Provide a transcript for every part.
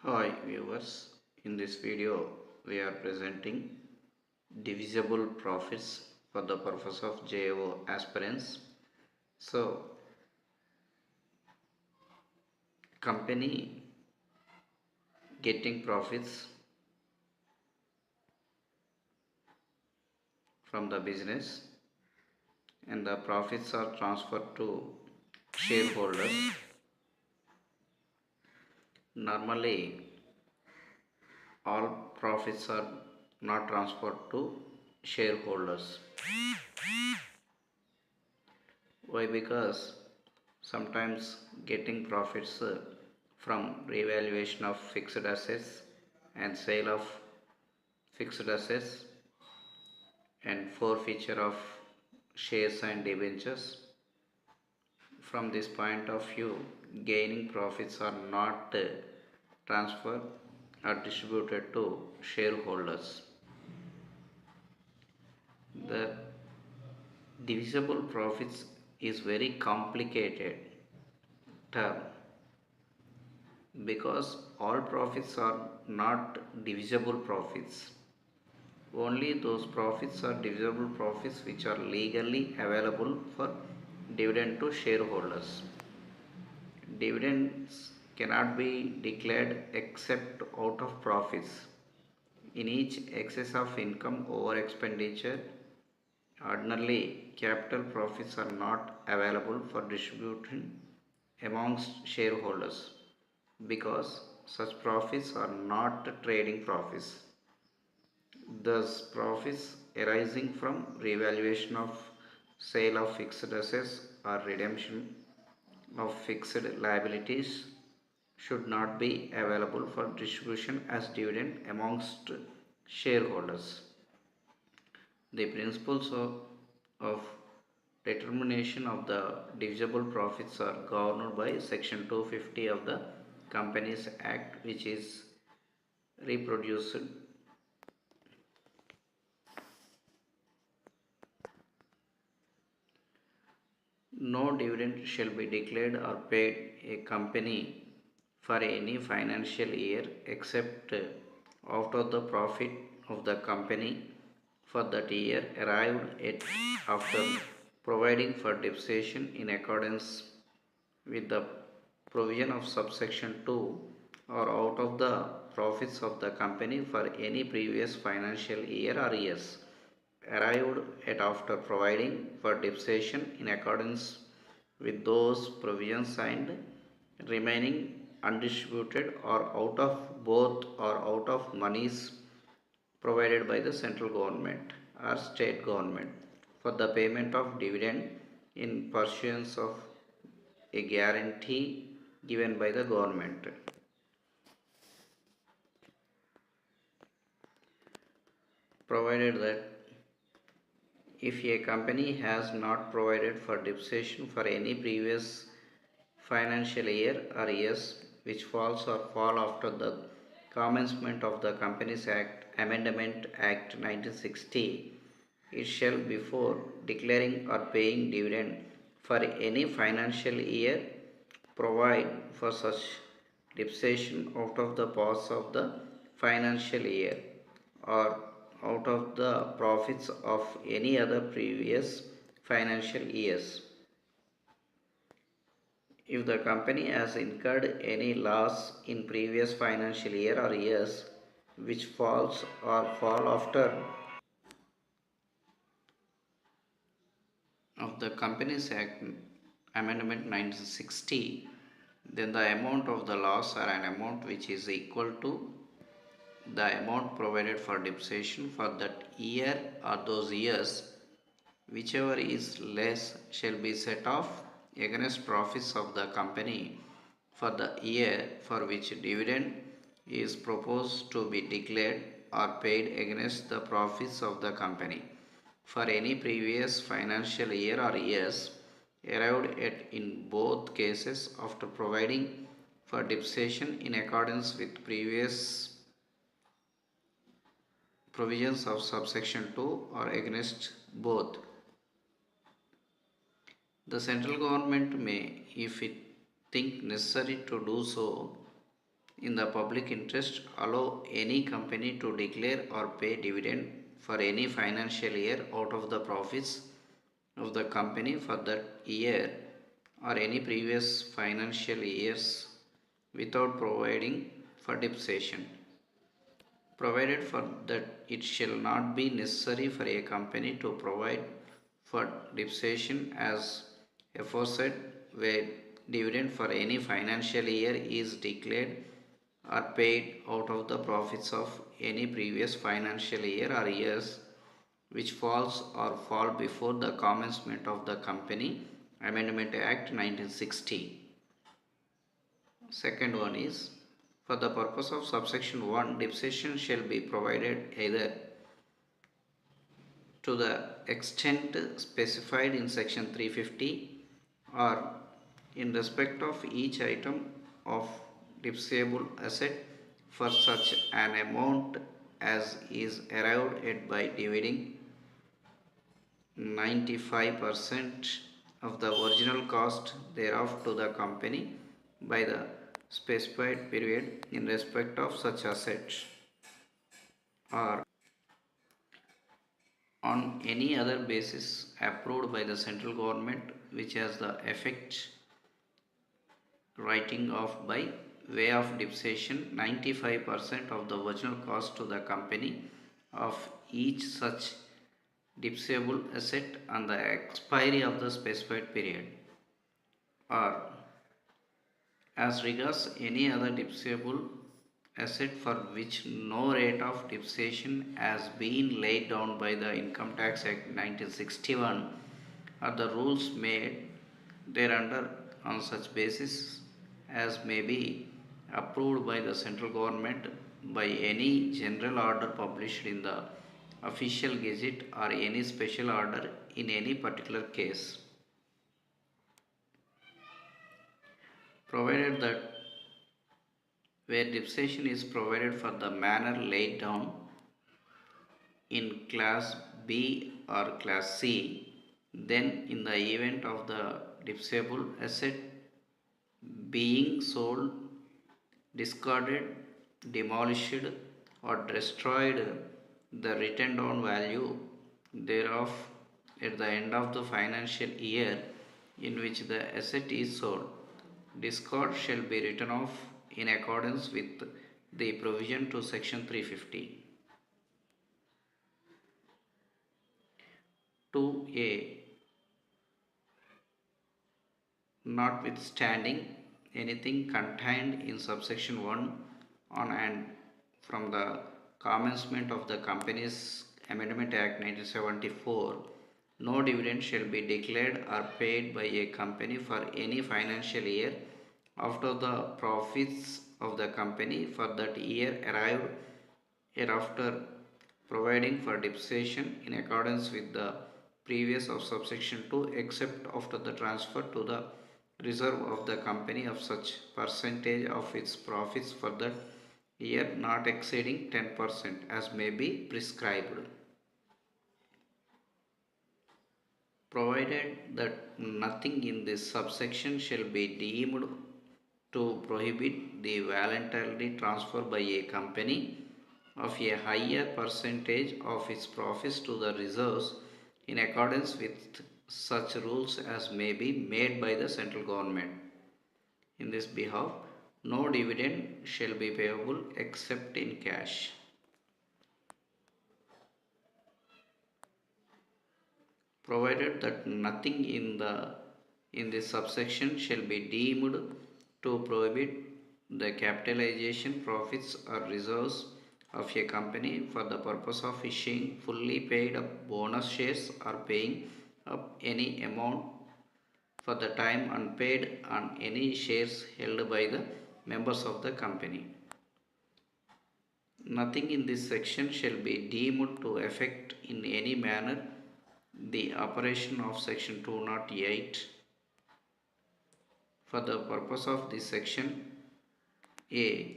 Hi viewers, in this video we are presenting divisible profits for the purpose of JO aspirants. So, company getting profits from the business and the profits are transferred to shareholders. Normally, all profits are not transferred to shareholders. Why? Because sometimes getting profits from revaluation of fixed assets and sale of fixed assets and forfeiture of shares and debentures. From this point of view, gaining profits are not transferred or distributed to shareholders. The divisible profits is very complicated term because all profits are not divisible profits. Only those profits are divisible profits which are legally available for dividend to shareholders. Dividends cannot be declared except out of profits. In each excess of income over expenditure, ordinarily capital profits are not available for distribution amongst shareholders because such profits are not trading profits. Thus, profits arising from revaluation of sale of fixed assets or redemption of fixed liabilities should not be available for distribution as dividend amongst shareholders. The principles of determination of the divisible profits are governed by Section 250 of the Companies Act, which is reproduced. No dividend shall be declared or paid a company for any financial year except out of the profit of the company for that year arrived at after providing for depreciation in accordance with the provision of subsection 2 or out of the profits of the company for any previous financial year or years arrived at after providing for depreciation in accordance with those provisions and remaining undistributed or out of both or out of monies provided by the central government or state government for the payment of dividend in pursuance of a guarantee given by the government, provided that if a company has not provided for depreciation for any previous financial year or years which falls or fall after the commencement of the Companies Act Amendment Act 1960, it shall before declaring or paying dividend for any financial year provide for such depreciation out of the past of the financial year or out of the profits of any other previous financial years. If the company has incurred any loss in previous financial year or years which falls or fall after of the Companies Act Amendment 1960, then the amount of the loss or an amount which is equal to the amount provided for depreciation for that year or those years, whichever is less shall be set off against profits of the company for the year for which dividend is proposed to be declared or paid against the profits of the company for any previous financial year or years arrived at in both cases after providing for depreciation in accordance with previous provisions of subsection 2 or against both. The central government may, if it think necessary to do so, in the public interest allow any company to declare or pay dividend for any financial year out of the profits of the company for that year or any previous financial years without providing for depreciation, provided for that it shall not be necessary for a company to provide for depreciation as aforesaid where dividend for any financial year is declared or paid out of the profits of any previous financial year or years which falls or fall before the commencement of the Company Amendment Act 1960. Second one is, for the purpose of subsection 1, depreciation shall be provided either to the extent specified in section 350 or in respect of each item of depreciable asset for such an amount as is arrived at by dividing 95% of the original cost thereof to the company by the specified period in respect of such asset or on any other basis approved by the central government which has the effect writing off by way of depreciation 95% of the original cost to the company of each such depreciable asset on the expiry of the specified period or as regards any other depreciable asset for which no rate of depreciation has been laid down by the Income Tax Act 1961 or the rules made thereunder on such basis as may be approved by the central government by any general order published in the official gazette or any special order in any particular case, provided that where depreciation is provided for the manner laid down in class B or class C, then in the event of the depreciable asset being sold, discarded, demolished or destroyed, the written down value thereof at the end of the financial year in which the asset is sold, discard shall be written off in accordance with the provision to section 350. 2a. Notwithstanding anything contained in subsection 1 on and from the commencement of the Companies Amendment Act 1974, no dividend shall be declared or paid by a company for any financial year after the profits of the company for that year arrived hereafter, providing for depreciation in accordance with the previous of subsection 2 except after the transfer to the reserve of the company of such percentage of its profits for that year not exceeding 10% as may be prescribed, provided that nothing in this subsection shall be deemed to prohibit the voluntary transfer by a company of a higher percentage of its profits to the reserves in accordance with such rules as may be made by the central government. In this behalf, no dividend shall be payable except in cash. Provided that nothing in this subsection shall be deemed to prohibit the capitalization profits or reserves of a company for the purpose of issuing fully paid up bonus shares or paying up any amount for the time unpaid on any shares held by the members of the company. Nothing in this section shall be deemed to affect in any manner the operation of section 208. For the purpose of this section, a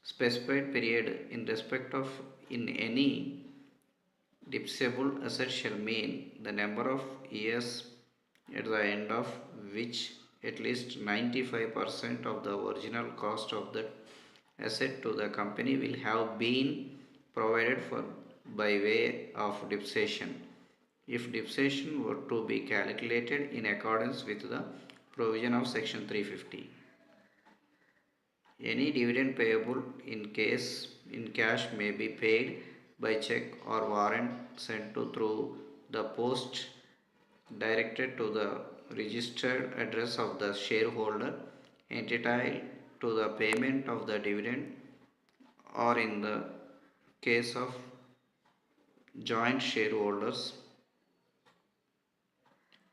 specified period in respect of in any depreciable asset shall mean the number of years at the end of which at least 95% of the original cost of that asset to the company will have been provided for by way of depreciation, if depreciation were to be calculated in accordance with the provision of section 350. Any dividend payable in cash may be paid by check or warrant sent to through the post directed to the registered address of the shareholder entitled to the payment of the dividend, or in the case of joint shareholders,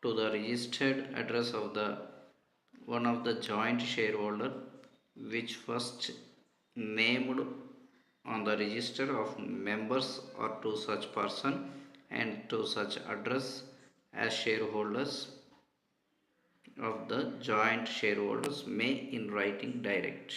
to the registered address of the one of the joint shareholder which first named on the register of members, or to such person and to such address as shareholders of the joint shareholders may in writing direct.